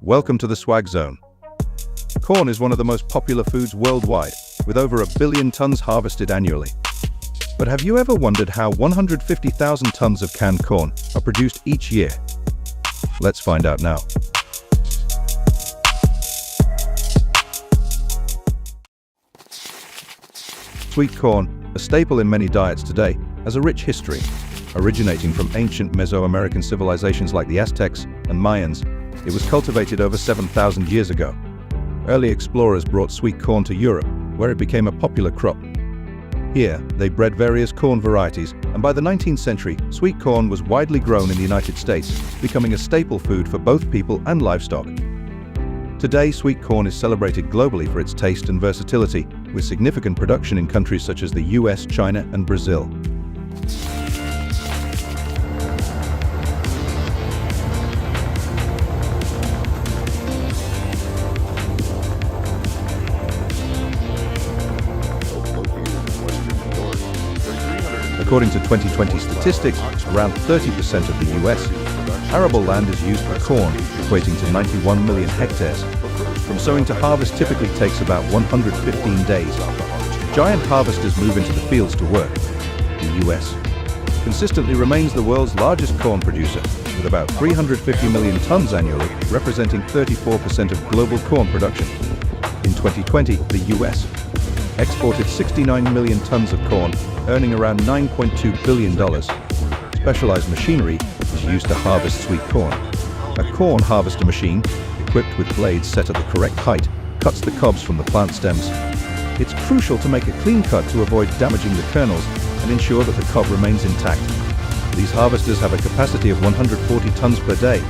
Welcome to the swag zone. Corn is one of the most popular foods worldwide, with over 1 billion tons harvested annually. But have you ever wondered how 150,000 tons of canned corn are produced each year? Let's find out now. Sweet corn, a staple in many diets today, has a rich history. Originating from ancient Mesoamerican civilizations like the Aztecs and Mayans, it was cultivated over 7,000 years ago. Early explorers brought sweet corn to Europe, where it became a popular crop. Here, they bred various corn varieties, and by the 19th century, sweet corn was widely grown in the United States, becoming a staple food for both people and livestock. Today, sweet corn is celebrated globally for its taste and versatility, with significant production in countries such as the US, China, and Brazil. According to 2020 statistics, around 30% of the US arable land is used for corn, equating to 91 million hectares. From sowing to harvest typically takes about 115 days. Giant harvesters move into the fields to work. The US consistently remains the world's largest corn producer, with about 350 million tons annually, representing 34% of global corn production. In 2020, the US exported 69 million tons of corn, earning around $9.2 billion. Specialized machinery is used to harvest sweet corn. A corn harvester machine, equipped with blades set at the correct height, cuts the cobs from the plant stems. It's crucial to make a clean cut to avoid damaging the kernels and ensure that the cob remains intact. These harvesters have a capacity of 140 tons per day.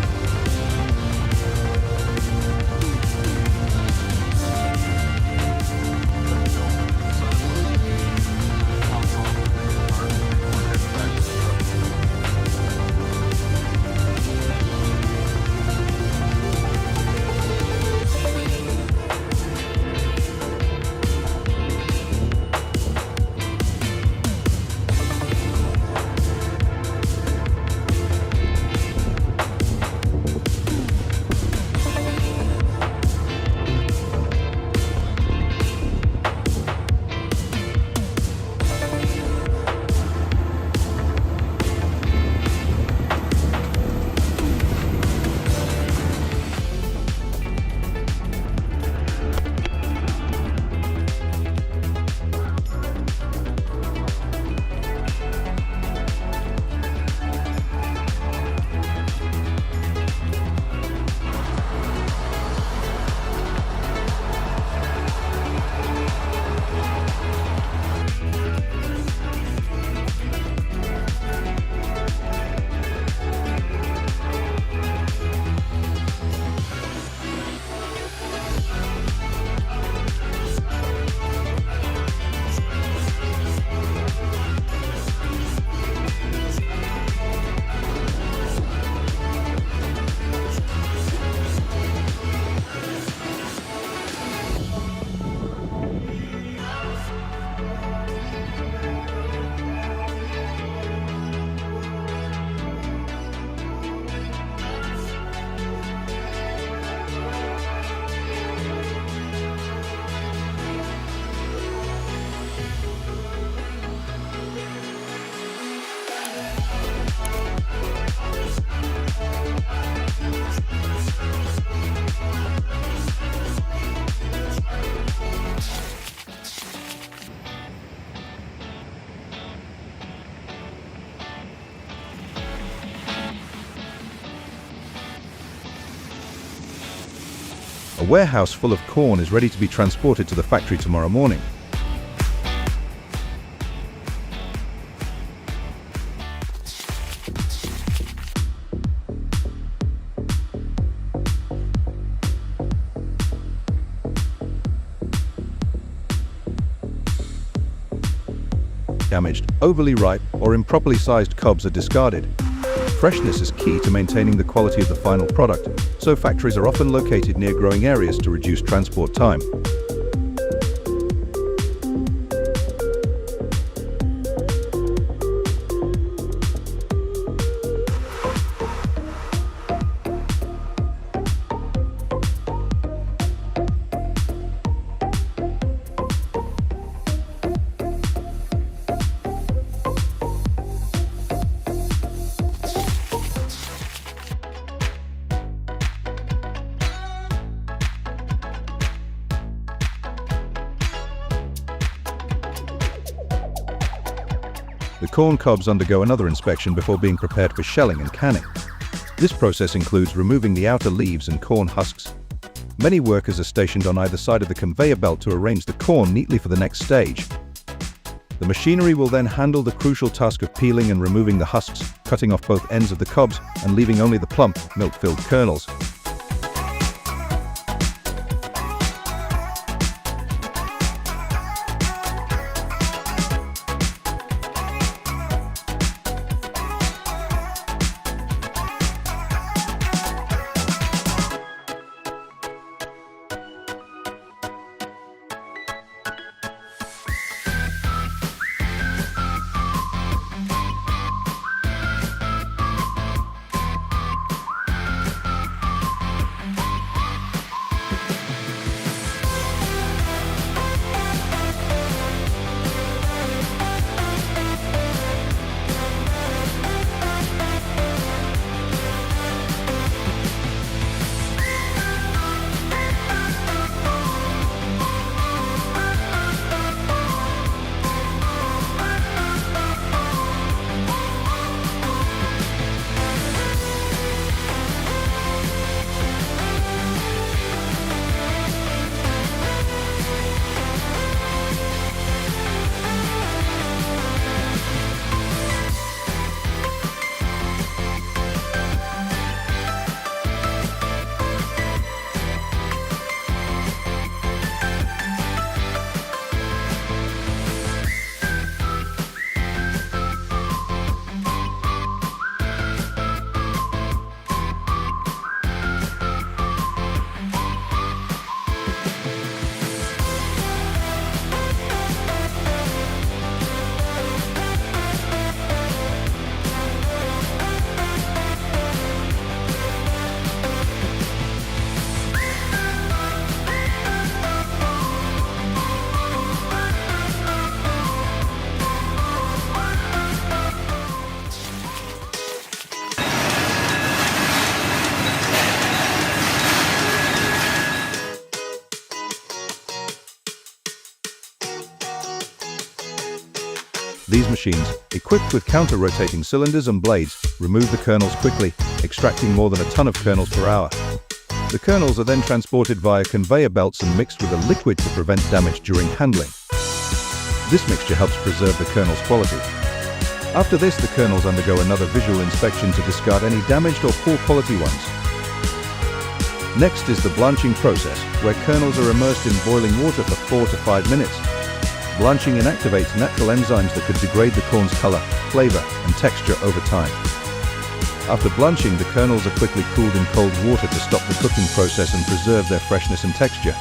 A warehouse full of corn is ready to be transported to the factory tomorrow morning. Damaged, overly ripe, or improperly sized cobs are discarded. Freshness is key to maintaining the quality of the final product, so factories are often located near growing areas to reduce transport time. The corn cobs undergo another inspection before being prepared for shelling and canning. This process includes removing the outer leaves and corn husks. Many workers are stationed on either side of the conveyor belt to arrange the corn neatly for the next stage. The machinery will then handle the crucial task of peeling and removing the husks, cutting off both ends of the cobs and leaving only the plump, milk-filled kernels. These machines, equipped with counter-rotating cylinders and blades, remove the kernels quickly, extracting more than a ton of kernels per hour. The kernels are then transported via conveyor belts and mixed with a liquid to prevent damage during handling. This mixture helps preserve the kernel's quality. After this, the kernels undergo another visual inspection to discard any damaged or poor quality ones. Next is the blanching process, where kernels are immersed in boiling water for 4 to 5 minutes. Blanching inactivates natural enzymes that could degrade the corn's color, flavor, and texture over time. After blanching, the kernels are quickly cooled in cold water to stop the cooking process and preserve their freshness and texture.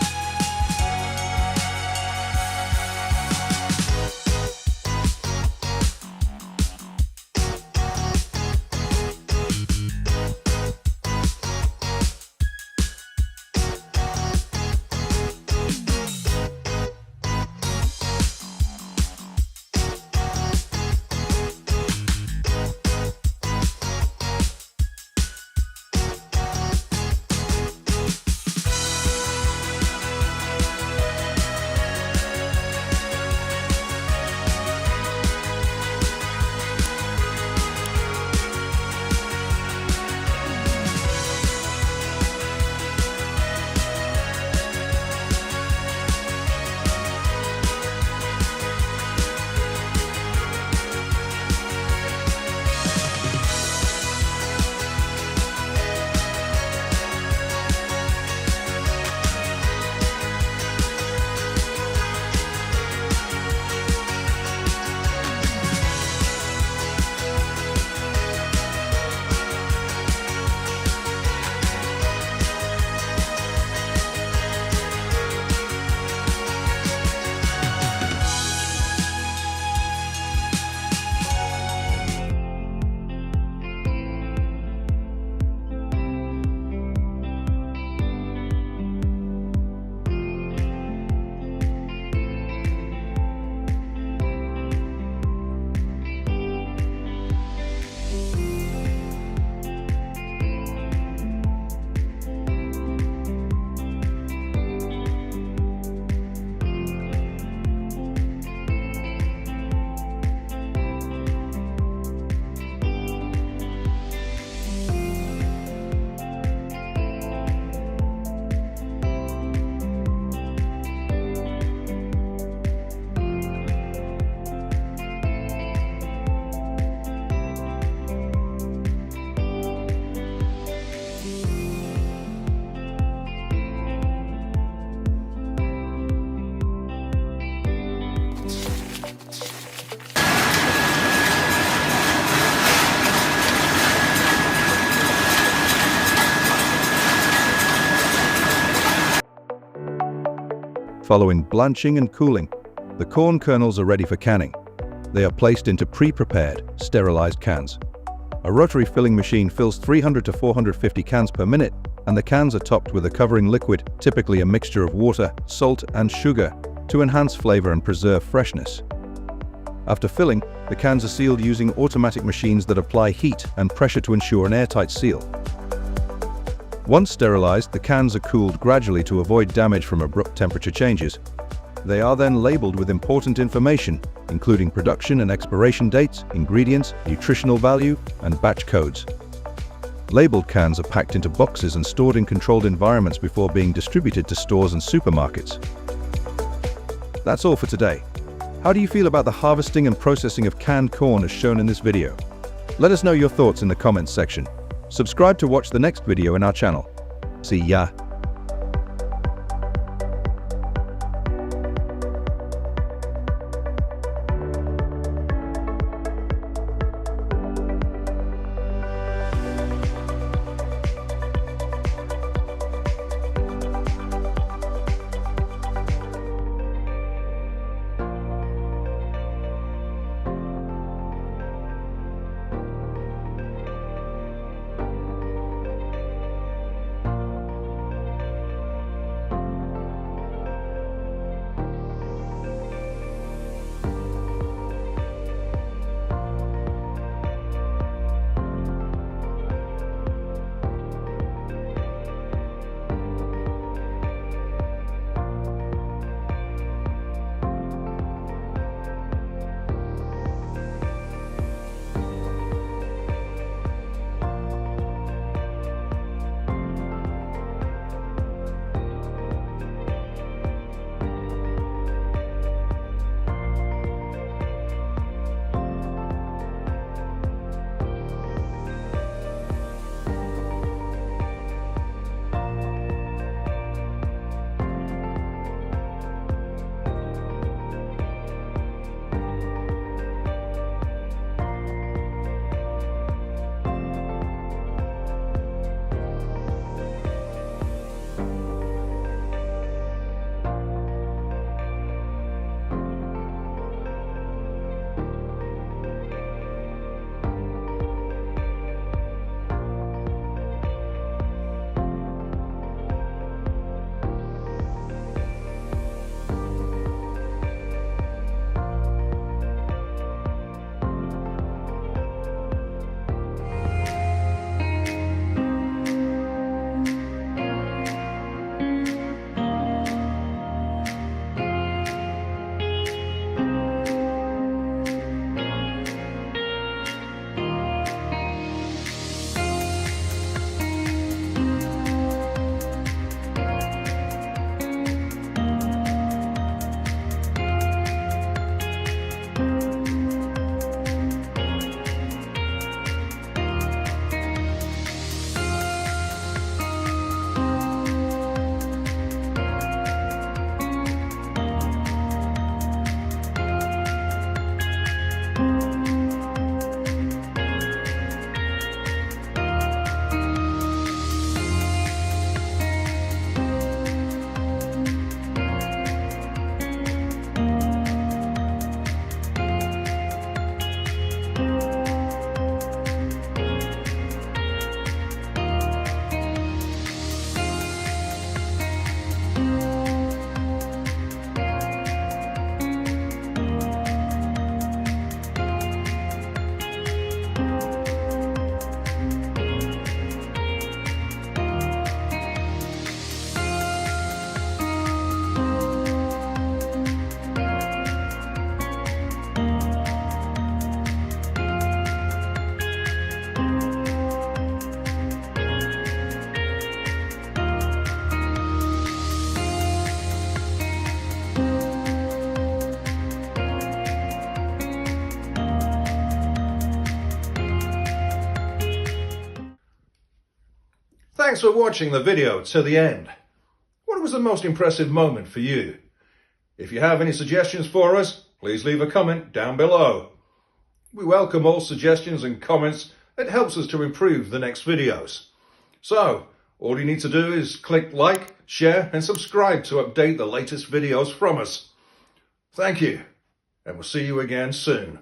Following blanching and cooling, the corn kernels are ready for canning. They are placed into pre-prepared, sterilized cans. A rotary filling machine fills 300 to 450 cans per minute, and the cans are topped with a covering liquid, typically a mixture of water, salt, and sugar, to enhance flavor and preserve freshness. After filling, the cans are sealed using automatic machines that apply heat and pressure to ensure an airtight seal. Once sterilized, the cans are cooled gradually to avoid damage from abrupt temperature changes. They are then labeled with important information, including production and expiration dates, ingredients, nutritional value, and batch codes. Labeled cans are packed into boxes and stored in controlled environments before being distributed to stores and supermarkets. That's all for today. How do you feel about the harvesting and processing of canned corn as shown in this video? Let us know your thoughts in the comments section. Subscribe to watch the next video in our channel. See ya! Thanks for watching the video to the end. What was the most impressive moment for you? If you have any suggestions for us, please leave a comment down below. We welcome all suggestions and comments. It helps us to improve the next videos. So, All you need to do is click like, share and subscribe to update the latest videos from us. Thank you, and we'll see you again soon.